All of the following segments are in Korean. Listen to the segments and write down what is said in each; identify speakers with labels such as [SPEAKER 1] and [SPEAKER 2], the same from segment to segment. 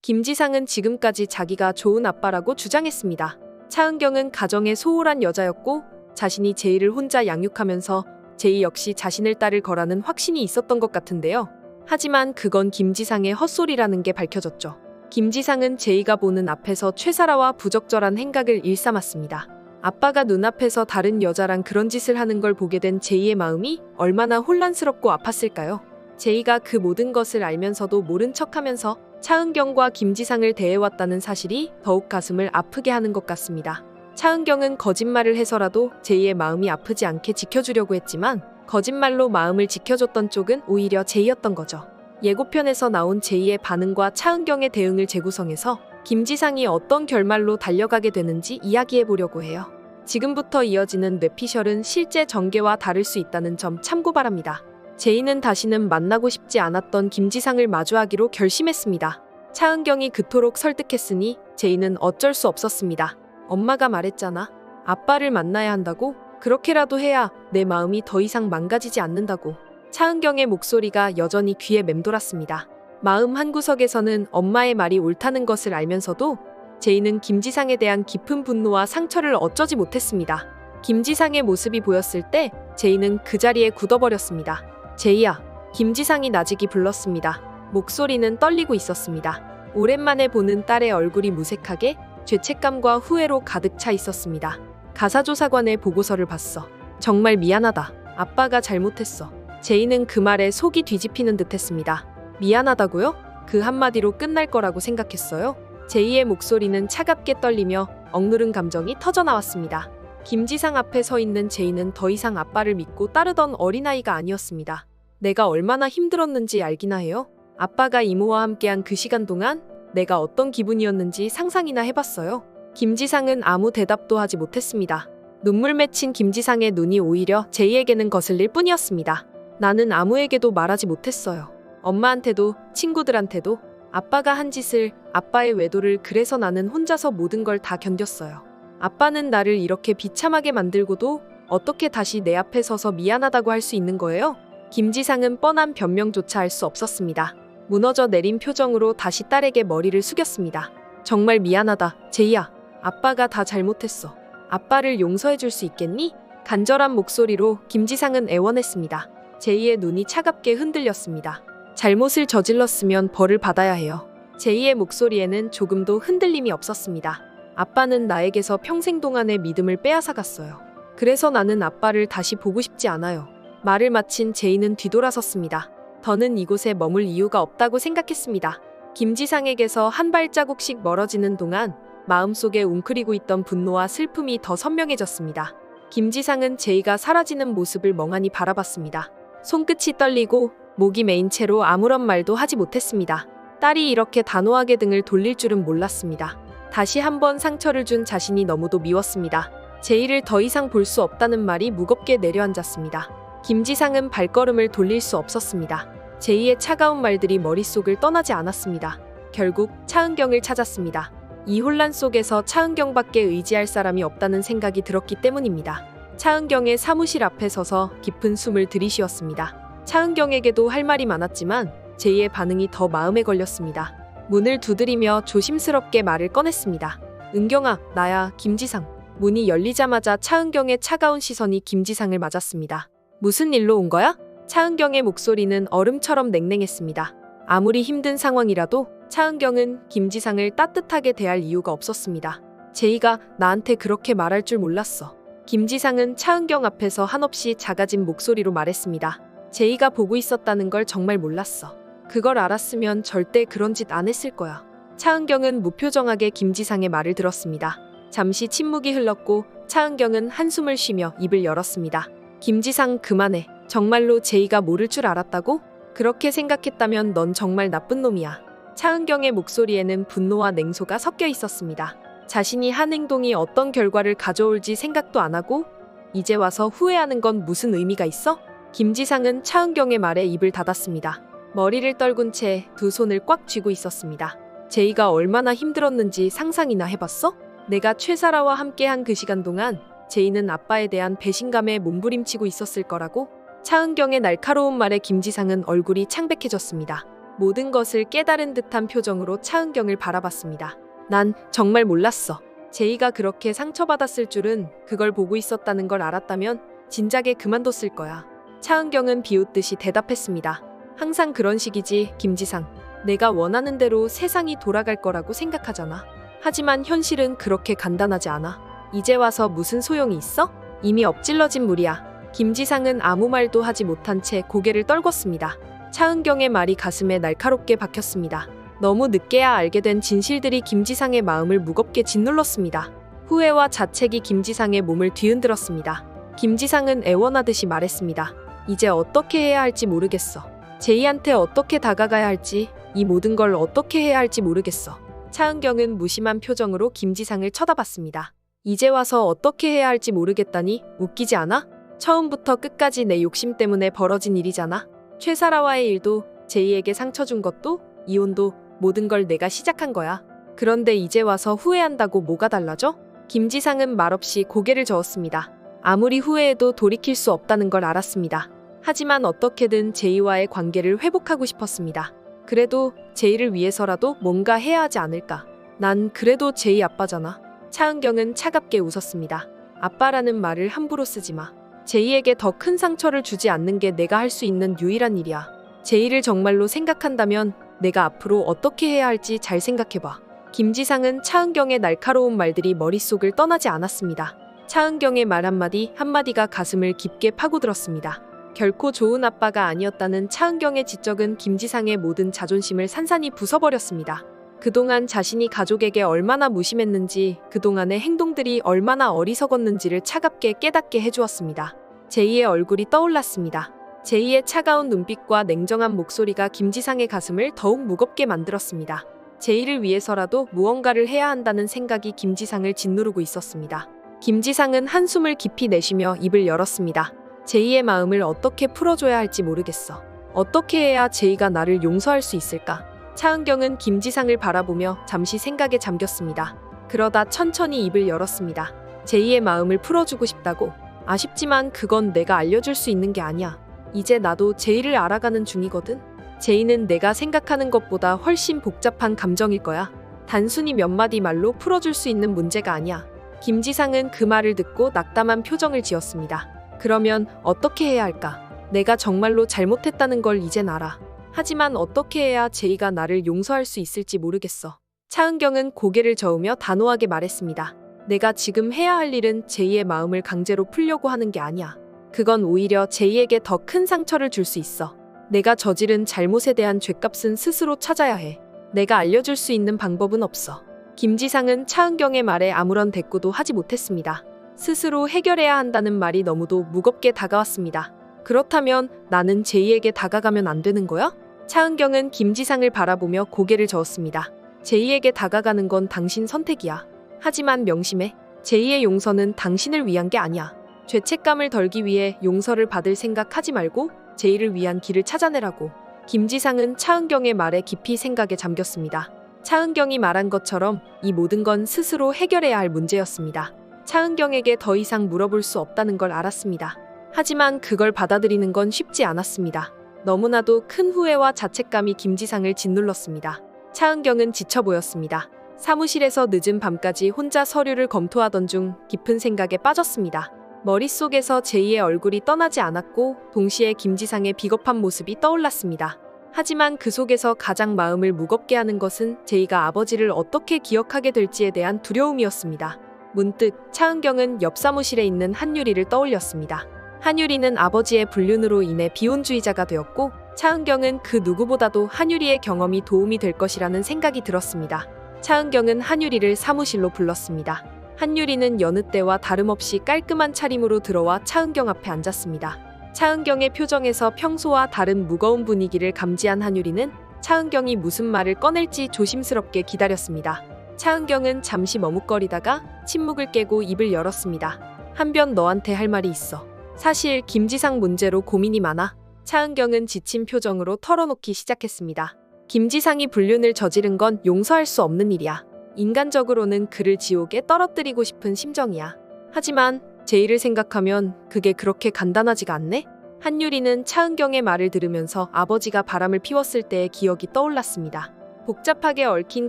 [SPEAKER 1] 김지상은 지금까지 자기가 좋은 아빠라고 주장했습니다. 차은경은 가정에 소홀한 여자였고 자신이 제이를 혼자 양육하면서 제이 역시 자신을 따를 거라는 확신이 있었던 것 같은데요. 하지만 그건 김지상의 헛소리라는 게 밝혀졌죠. 김지상은 제이가 보는 앞에서 최사라와 부적절한 행각을 일삼았습니다. 아빠가 눈앞에서 다른 여자랑 그런 짓을 하는 걸 보게 된 제이의 마음이 얼마나 혼란스럽고 아팠을까요? 제이가 그 모든 것을 알면서도 모른 척하면서 차은경과 김지상을 대해왔다는 사실이 더욱 가슴을 아프게 하는 것 같습니다. 차은경은 거짓말을 해서라도 제이의 마음이 아프지 않게 지켜주려고 했지만 거짓말로 마음을 지켜줬던 쪽은 오히려 제이였던 거죠. 예고편에서 나온 제이의 반응과 차은경의 대응을 재구성해서 김지상이 어떤 결말로 달려가게 되는지 이야기해보려고 해요. 지금부터 이어지는 뇌피셜은 실제 전개와 다를 수 있다는 점 참고 바랍니다. 제이는 다시는 만나고 싶지 않았던 김지상을 마주하기로 결심했습니다. 차은경이 그토록 설득했으니 제이는 어쩔 수 없었습니다. 엄마가 말했잖아. 아빠를 만나야 한다고? 그렇게라도 해야 내 마음이 더 이상 망가지지 않는다고. 차은경의 목소리가 여전히 귀에 맴돌았습니다. 마음 한구석에서는 엄마의 말이 옳다는 것을 알면서도 제이는 김지상에 대한 깊은 분노와 상처를 어쩌지 못했습니다. 김지상의 모습이 보였을 때 제이는 그 자리에 굳어버렸습니다. 제이야, 김지상이 나직이 불렀습니다. 목소리는 떨리고 있었습니다. 오랜만에 보는 딸의 얼굴이 무색하게 죄책감과 후회로 가득 차 있었습니다. 가사조사관의 보고서를 봤어. 정말 미안하다. 아빠가 잘못했어. 제이는 그 말에 속이 뒤집히는 듯했습니다. 미안하다고요? 그 한마디로 끝날 거라고 생각했어요? 제이의 목소리는 차갑게 떨리며 억누른 감정이 터져나왔습니다. 김지상 앞에 서 있는 제이는 더 이상 아빠를 믿고 따르던 어린아이가 아니었습니다. 내가 얼마나 힘들었는지 알기나 해요? 아빠가 이모와 함께한 그 시간 동안 내가 어떤 기분이었는지 상상이나 해봤어요? 김지상은 아무 대답도 하지 못했습니다. 눈물 맺힌 김지상의 눈이 오히려 제이에게는 거슬릴 뿐이었습니다. 나는 아무에게도 말하지 못했어요. 엄마한테도 친구들한테도 아빠가 한 짓을, 아빠의 외도를. 그래서 나는 혼자서 모든 걸 다 견뎠어요. 아빠는 나를 이렇게 비참하게 만들고도 어떻게 다시 내 앞에 서서 미안하다고 할 수 있는 거예요? 김지상은 뻔한 변명조차 할 수 없었습니다. 무너져 내린 표정으로 다시 딸에게 머리를 숙였습니다. 정말 미안하다, 제이야. 아빠가 다 잘못했어. 아빠를 용서해 줄 수 있겠니? 간절한 목소리로 김지상은 애원했습니다. 제이의 눈이 차갑게 흔들렸습니다. 잘못을 저질렀으면 벌을 받아야 해요. 제이의 목소리에는 조금도 흔들림이 없었습니다. 아빠는 나에게서 평생 동안의 믿음을 빼앗아갔어요. 그래서 나는 아빠를 다시 보고 싶지 않아요. 말을 마친 제이는 뒤돌아섰습니다. 더는 이곳에 머물 이유가 없다고 생각했습니다. 김지상에게서 한 발자국씩 멀어지는 동안 마음속에 웅크리고 있던 분노와 슬픔이 더 선명해졌습니다. 김지상은 제이가 사라지는 모습을 멍하니 바라봤습니다. 손끝이 떨리고 목이 메인 채로 아무런 말도 하지 못했습니다. 딸이 이렇게 단호하게 등을 돌릴 줄은 몰랐습니다. 다시 한번 상처를 준 자신이 너무도 미웠습니다. 제이를 더 이상 볼 수 없다는 말이 무겁게 내려앉았습니다. 김지상은 발걸음을 돌릴 수 없었습니다. 제이의 차가운 말들이 머릿속을 떠나지 않았습니다. 결국 차은경을 찾았습니다. 이 혼란 속에서 차은경밖에 의지할 사람이 없다는 생각이 들었기 때문입니다. 차은경의 사무실 앞에 서서 깊은 숨을 들이쉬었습니다. 차은경에게도 할 말이 많았지만 제이의 반응이 더 마음에 걸렸습니다. 문을 두드리며 조심스럽게 말을 꺼냈습니다. 은경아, 나야, 김지상. 문이 열리자마자 차은경의 차가운 시선이 김지상을 맞았습니다. 무슨 일로 온 거야? 차은경의 목소리는 얼음처럼 냉랭했습니다. 아무리 힘든 상황이라도 차은경은 김지상을 따뜻하게 대할 이유가 없었습니다. 제이가 나한테 그렇게 말할 줄 몰랐어. 김지상은 차은경 앞에서 한없이 작아진 목소리로 말했습니다. 제이가 보고 있었다는 걸 정말 몰랐어. 그걸 알았으면 절대 그런 짓 안 했을 거야. 차은경은 무표정하게 김지상의 말을 들었습니다. 잠시 침묵이 흘렀고 차은경은 한숨을 쉬며 입을 열었습니다. 김지상, 그만해. 정말로 제이가 모를 줄 알았다고? 그렇게 생각했다면 넌 정말 나쁜 놈이야. 차은경의 목소리에는 분노와 냉소가 섞여 있었습니다. 자신이 한 행동이 어떤 결과를 가져올지 생각도 안 하고 이제 와서 후회하는 건 무슨 의미가 있어? 김지상은 차은경의 말에 입을 닫았습니다. 머리를 떨군 채 두 손을 꽉 쥐고 있었습니다. 제이가 얼마나 힘들었는지 상상이나 해봤어? 내가 최사라와 함께한 그 시간 동안 제이는 아빠에 대한 배신감에 몸부림치고 있었을 거라고? 차은경의 날카로운 말에 김지상은 얼굴이 창백해졌습니다. 모든 것을 깨달은 듯한 표정으로 차은경을 바라봤습니다. 난 정말 몰랐어. 제이가 그렇게 상처받았을 줄은 그걸 보고 있었다는 걸 알았다면 진작에 그만뒀을 거야. 차은경은 비웃듯이 대답했습니다. 항상 그런 식이지, 김지상. 내가 원하는 대로 세상이 돌아갈 거라고 생각하잖아. 하지만 현실은 그렇게 간단하지 않아. 이제 와서 무슨 소용이 있어? 이미 엎질러진 물이야. 김지상은 아무 말도 하지 못한 채 고개를 떨궜습니다. 차은경의 말이 가슴에 날카롭게 박혔습니다. 너무 늦게야 알게 된 진실들이 김지상의 마음을 무겁게 짓눌렀습니다. 후회와 자책이 김지상의 몸을 뒤흔들었습니다. 김지상은 애원하듯이 말했습니다. 이제 어떻게 해야 할지 모르겠어. 제이한테 어떻게 다가가야 할지, 이 모든 걸 어떻게 해야 할지 모르겠어. 차은경은 무심한 표정으로 김지상을 쳐다봤습니다. 이제 와서 어떻게 해야 할지 모르겠다니 웃기지 않아? 처음부터 끝까지 내 욕심 때문에 벌어진 일이잖아. 최사라와의 일도, 제이에게 상처 준 것도, 이혼도 모든 걸 내가 시작한 거야. 그런데 이제 와서 후회한다고 뭐가 달라져? 김지상은 말없이 고개를 저었습니다. 아무리 후회해도 돌이킬 수 없다는 걸 알았습니다. 하지만 어떻게든 제이와의 관계를 회복하고 싶었습니다. 그래도 제이를 위해서라도 뭔가 해야 하지 않을까. 난 그래도 제이 아빠잖아. 차은경은 차갑게 웃었습니다. 아빠라는 말을 함부로 쓰지 마. 제이에게 더 큰 상처를 주지 않는 게 내가 할 수 있는 유일한 일이야. 제이를 정말로 생각한다면 내가 앞으로 어떻게 해야 할지 잘 생각해봐. 김지상은 차은경의 날카로운 말들이 머릿속을 떠나지 않았습니다. 차은경의 말 한마디가 가슴을 깊게 파고들었습니다. 결코 좋은 아빠가 아니었다는 차은경의 지적은 김지상의 모든 자존심을 산산이 부숴버렸습니다. 그동안 자신이 가족에게 얼마나 무심했는지, 그동안의 행동들이 얼마나 어리석었는지를 차갑게 깨닫게 해주었습니다. 제이의 얼굴이 떠올랐습니다. 제이의 차가운 눈빛과 냉정한 목소리가 김지상의 가슴을 더욱 무겁게 만들었습니다. 제이를 위해서라도 무언가를 해야 한다는 생각이 김지상을 짓누르고 있었습니다. 김지상은 한숨을 깊이 내쉬며 입을 열었습니다. 제이의 마음을 어떻게 풀어줘야 할지 모르겠어. 어떻게 해야 제이가 나를 용서할 수 있을까? 차은경은 김지상을 바라보며 잠시 생각에 잠겼습니다. 그러다 천천히 입을 열었습니다. 제이의 마음을 풀어주고 싶다고? 아쉽지만 그건 내가 알려줄 수 있는 게 아니야. 이제 나도 제이를 알아가는 중이거든. 제이는 내가 생각하는 것보다 훨씬 복잡한 감정일 거야. 단순히 몇 마디 말로 풀어줄 수 있는 문제가 아니야. 김지상은 그 말을 듣고 낙담한 표정을 지었습니다. 그러면 어떻게 해야 할까? 내가 정말로 잘못했다는 걸 이젠 알아. 하지만 어떻게 해야 제이가 나를 용서할 수 있을지 모르겠어. 차은경은 고개를 저으며 단호하게 말했습니다. 내가 지금 해야 할 일은 제이의 마음을 강제로 풀려고 하는 게 아니야. 그건 오히려 제이에게 더 큰 상처를 줄 수 있어. 내가 저지른 잘못에 대한 죗값은 스스로 찾아야 해. 내가 알려줄 수 있는 방법은 없어. 김지상은 차은경의 말에 아무런 대꾸도 하지 못했습니다. 스스로 해결해야 한다는 말이 너무도 무겁게 다가왔습니다. 그렇다면 나는 제이에게 다가가면 안 되는 거야? 차은경은 김지상을 바라보며 고개를 저었습니다. 제이에게 다가가는 건 당신 선택이야. 하지만 명심해. 제이의 용서는 당신을 위한 게 아니야. 죄책감을 덜기 위해 용서를 받을 생각하지 말고 제이를 위한 길을 찾아내라고. 김지상은 차은경의 말에 깊이 생각에 잠겼습니다. 차은경이 말한 것처럼 이 모든 건 스스로 해결해야 할 문제였습니다. 차은경에게 더 이상 물어볼 수 없다는 걸 알았습니다. 하지만 그걸 받아들이는 건 쉽지 않았습니다. 너무나도 큰 후회와 자책감이 김지상을 짓눌렀습니다. 차은경은 지쳐 보였습니다. 사무실에서 늦은 밤까지 혼자 서류를 검토하던 중 깊은 생각에 빠졌습니다. 머릿속에서 제이의 얼굴이 떠나지 않았고 동시에 김지상의 비겁한 모습이 떠올랐습니다. 하지만 그 속에서 가장 마음을 무겁게 하는 것은 제이가 아버지를 어떻게 기억하게 될지에 대한 두려움이었습니다. 문득 차은경은 옆 사무실에 있는 한유리를 떠올렸습니다. 한유리는 아버지의 불륜으로 인해 비혼주의자가 되었고 차은경은 그 누구보다도 한유리의 경험이 도움이 될 것이라는 생각이 들었습니다. 차은경은 한유리를 사무실로 불렀습니다. 한유리는 여느 때와 다름없이 깔끔한 차림으로 들어와 차은경 앞에 앉았습니다. 차은경의 표정에서 평소와 다른 무거운 분위기를 감지한 한유리는 차은경이 무슨 말을 꺼낼지 조심스럽게 기다렸습니다. 차은경은 잠시 머뭇거리다가 침묵을 깨고 입을 열었습니다. 한변 너한테 할 말이 있어. 사실 김지상 문제로 고민이 많아. 차은경은 지친 표정으로 털어놓기 시작했습니다. 김지상이 불륜을 저지른 건 용서할 수 없는 일이야. 인간적으로는 그를 지옥에 떨어뜨리고 싶은 심정이야. 하지만 제이를 생각하면 그게 그렇게 간단하지가 않네? 한유리는 차은경의 말을 들으면서 아버지가 바람을 피웠을 때의 기억이 떠올랐습니다. 복잡하게 얽힌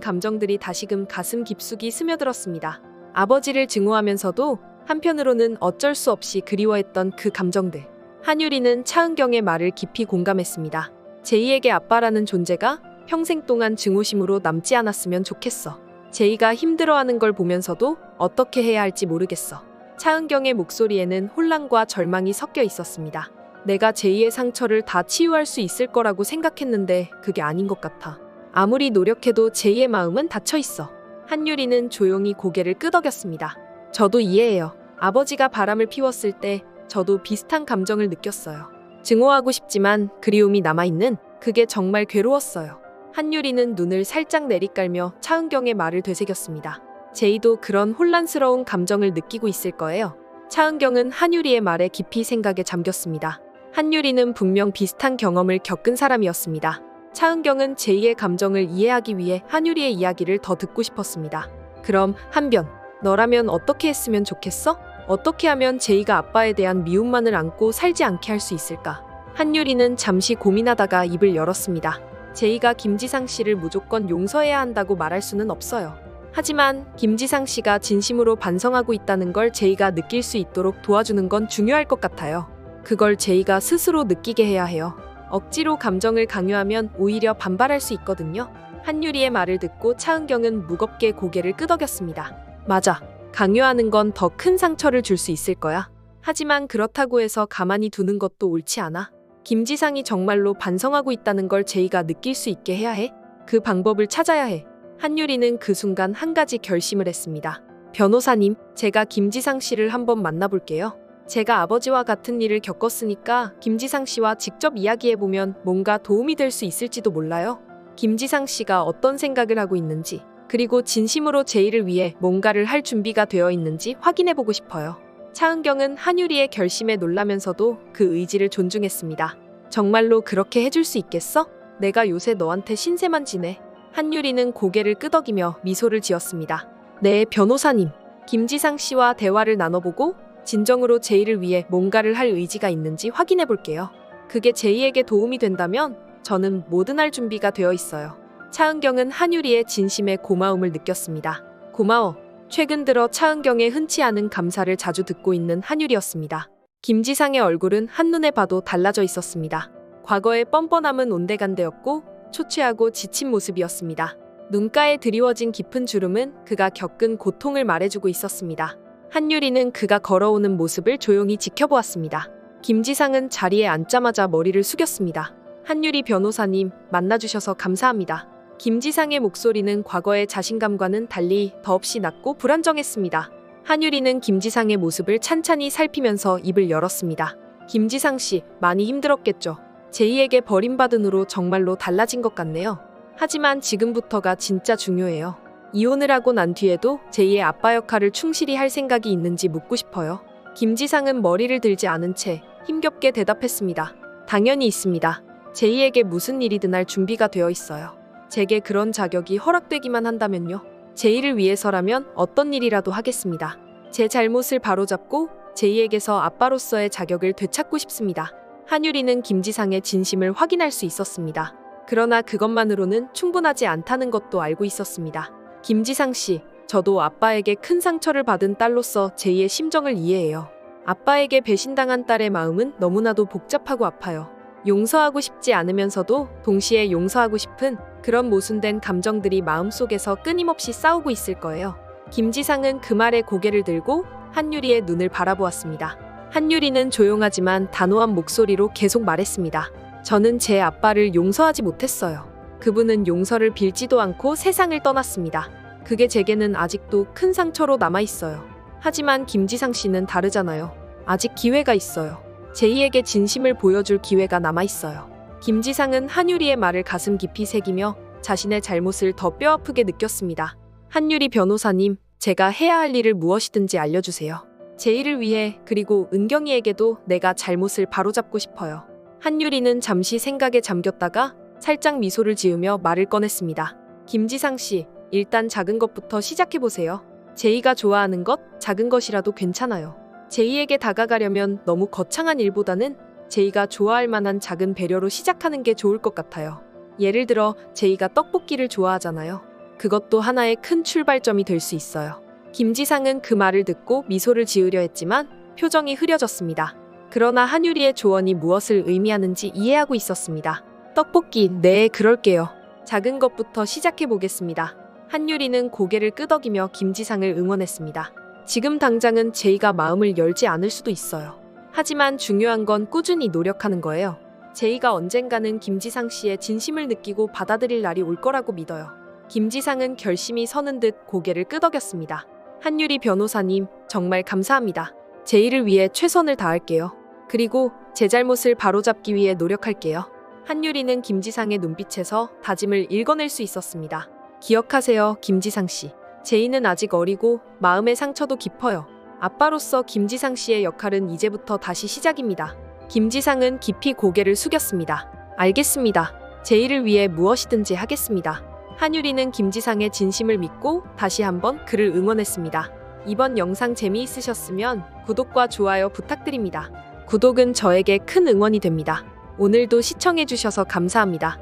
[SPEAKER 1] 감정들이 다시금 가슴 깊숙이 스며들었습니다. 아버지를 증오하면서도 한편으로는 어쩔 수 없이 그리워했던 그 감정들. 한유리는 차은경의 말을 깊이 공감했습니다. 제이에게 아빠라는 존재가 평생 동안 증오심으로 남지 않았으면 좋겠어. 제이가 힘들어하는 걸 보면서도 어떻게 해야 할지 모르겠어. 차은경의 목소리에는 혼란과 절망이 섞여 있었습니다. 내가 제이의 상처를 다 치유할 수 있을 거라고 생각했는데 그게 아닌 것 같아. 아무리 노력해도 제이의 마음은 닫혀 있어. 한유리는 조용히 고개를 끄덕였습니다. 저도 이해해요. 아버지가 바람을 피웠을 때 저도 비슷한 감정을 느꼈어요. 증오하고 싶지만 그리움이 남아있는 그게 정말 괴로웠어요. 한유리는 눈을 살짝 내리깔며 차은경의 말을 되새겼습니다. 제이도 그런 혼란스러운 감정을 느끼고 있을 거예요. 차은경은 한유리의 말에 깊이 생각에 잠겼습니다. 한유리는 분명 비슷한 경험을 겪은 사람이었습니다. 차은경은 제이의 감정을 이해하기 위해 한유리의 이야기를 더 듣고 싶었습니다. 그럼 한변, 너라면 어떻게 했으면 좋겠어? 어떻게 하면 제이가 아빠에 대한 미움만을 안고 살지 않게 할 수 있을까? 한유리는 잠시 고민하다가 입을 열었습니다. 제이가 김지상 씨를 무조건 용서해야 한다고 말할 수는 없어요. 하지만 김지상 씨가 진심으로 반성하고 있다는 걸 제이가 느낄 수 있도록 도와주는 건 중요할 것 같아요. 그걸 제이가 스스로 느끼게 해야 해요. 억지로 감정을 강요하면 오히려 반발할 수 있거든요. 한유리의 말을 듣고 차은경은 무겁게 고개를 끄덕였습니다. 맞아. 강요하는 건 더 큰 상처를 줄 수 있을 거야. 하지만 그렇다고 해서 가만히 두는 것도 옳지 않아. 김지상이 정말로 반성하고 있다는 걸 제이가 느낄 수 있게 해야 해. 그 방법을 찾아야 해. 한유리는 그 순간 한 가지 결심을 했습니다. 변호사님, 제가 김지상 씨를 한번 만나볼게요. 제가 아버지와 같은 일을 겪었으니까 김지상 씨와 직접 이야기해보면 뭔가 도움이 될 수 있을지도 몰라요. 김지상 씨가 어떤 생각을 하고 있는지, 그리고 진심으로 제이를 위해 뭔가를 할 준비가 되어 있는지 확인해보고 싶어요. 차은경은 한유리의 결심에 놀라면서도 그 의지를 존중했습니다. 정말로 그렇게 해줄 수 있겠어? 내가 요새 너한테 신세만 지네. 한유리는 고개를 끄덕이며 미소를 지었습니다. 네, 변호사님. 김지상 씨와 대화를 나눠보고 진정으로 제이를 위해 뭔가를 할 의지가 있는지 확인해볼게요. 그게 제이에게 도움이 된다면 저는 뭐든 할 준비가 되어 있어요. 차은경은 한유리의 진심에 고마움을 느꼈습니다. 고마워. 최근 들어 차은경의 흔치 않은 감사를 자주 듣고 있는 한유리였습니다. 김지상의 얼굴은 한눈에 봐도 달라져 있었습니다. 과거의 뻔뻔함은 온데간데였고 초췌하고 지친 모습이었습니다. 눈가에 드리워진 깊은 주름은 그가 겪은 고통을 말해주고 있었습니다. 한유리는 그가 걸어오는 모습을 조용히 지켜보았습니다. 김지상은 자리에 앉자마자 머리를 숙였습니다. 한유리 변호사님, 만나주셔서 감사합니다. 김지상의 목소리는 과거의 자신감과는 달리 더없이 낮고 불안정했습니다. 한유리는 김지상의 모습을 찬찬히 살피면서 입을 열었습니다. 김지상 씨, 많이 힘들었겠죠. 제이에게 버림받은 후로 정말로 달라진 것 같네요. 하지만 지금부터가 진짜 중요해요. 이혼을 하고 난 뒤에도 제이의 아빠 역할을 충실히 할 생각이 있는지 묻고 싶어요. 김지상은 머리를 들지 않은 채 힘겹게 대답했습니다. 당연히 있습니다. 제이에게 무슨 일이든 할 준비가 되어 있어요. 제게 그런 자격이 허락되기만 한다면요. 제이를 위해서라면 어떤 일이라도 하겠습니다. 제 잘못을 바로잡고 제이에게서 아빠로서의 자격을 되찾고 싶습니다. 한유리는 김지상의 진심을 확인할 수 있었습니다. 그러나 그것만으로는 충분하지 않다는 것도 알고 있었습니다. 김지상 씨, 저도 아빠에게 큰 상처를 받은 딸로서 제이의 심정을 이해해요. 아빠에게 배신당한 딸의 마음은 너무나도 복잡하고 아파요. 용서하고 싶지 않으면서도 동시에 용서하고 싶은 그런 모순된 감정들이 마음속에서 끊임없이 싸우고 있을 거예요. 김지상은 그 말에 고개를 들고 한유리의 눈을 바라보았습니다. 한유리는 조용하지만 단호한 목소리로 계속 말했습니다. 저는 제 아빠를 용서하지 못했어요. 그분은 용서를 빌지도 않고 세상을 떠났습니다. 그게 제게는 아직도 큰 상처로 남아있어요. 하지만 김지상 씨는 다르잖아요. 아직 기회가 있어요. 제이에게 진심을 보여줄 기회가 남아있어요. 김지상은 한유리의 말을 가슴 깊이 새기며 자신의 잘못을 더 뼈아프게 느꼈습니다. 한유리 변호사님, 제가 해야 할 일을 무엇이든지 알려주세요. 제이를 위해, 그리고 은경이에게도 내가 잘못을 바로잡고 싶어요. 한유리는 잠시 생각에 잠겼다가 살짝 미소를 지으며 말을 꺼냈습니다. 김지상 씨, 일단 작은 것부터 시작해보세요. 제이가 좋아하는 것, 작은 것이라도 괜찮아요. 제이에게 다가가려면 너무 거창한 일보다는 제이가 좋아할 만한 작은 배려로 시작하는 게 좋을 것 같아요. 예를 들어 제이가 떡볶이를 좋아하잖아요. 그것도 하나의 큰 출발점이 될 수 있어요. 김지상은 그 말을 듣고 미소를 지으려 했지만 표정이 흐려졌습니다. 그러나 한유리의 조언이 무엇을 의미하는지 이해하고 있었습니다. 떡볶이, 네, 그럴게요. 작은 것부터 시작해 보겠습니다. 한유리는 고개를 끄덕이며 김지상을 응원했습니다. 지금 당장은 제이가 마음을 열지 않을 수도 있어요. 하지만 중요한 건 꾸준히 노력하는 거예요. 제이가 언젠가는 김지상 씨의 진심을 느끼고 받아들일 날이 올 거라고 믿어요. 김지상은 결심이 서는 듯 고개를 끄덕였습니다. 한유리 변호사님, 정말 감사합니다. 제이를 위해 최선을 다할게요. 그리고 제 잘못을 바로잡기 위해 노력할게요. 한유리는 김지상의 눈빛에서 다짐을 읽어낼 수 있었습니다. 기억하세요, 김지상 씨. 제이는 아직 어리고 마음의 상처도 깊어요. 아빠로서 김지상 씨의 역할은 이제부터 다시 시작입니다. 김지상은 깊이 고개를 숙였습니다. 알겠습니다. 제이를 위해 무엇이든지 하겠습니다. 한유리는 김지상의 진심을 믿고 다시 한번 그를 응원했습니다. 이번 영상 재미있으셨으면 구독과 좋아요 부탁드립니다. 구독은 저에게 큰 응원이 됩니다. 오늘도 시청해주셔서 감사합니다.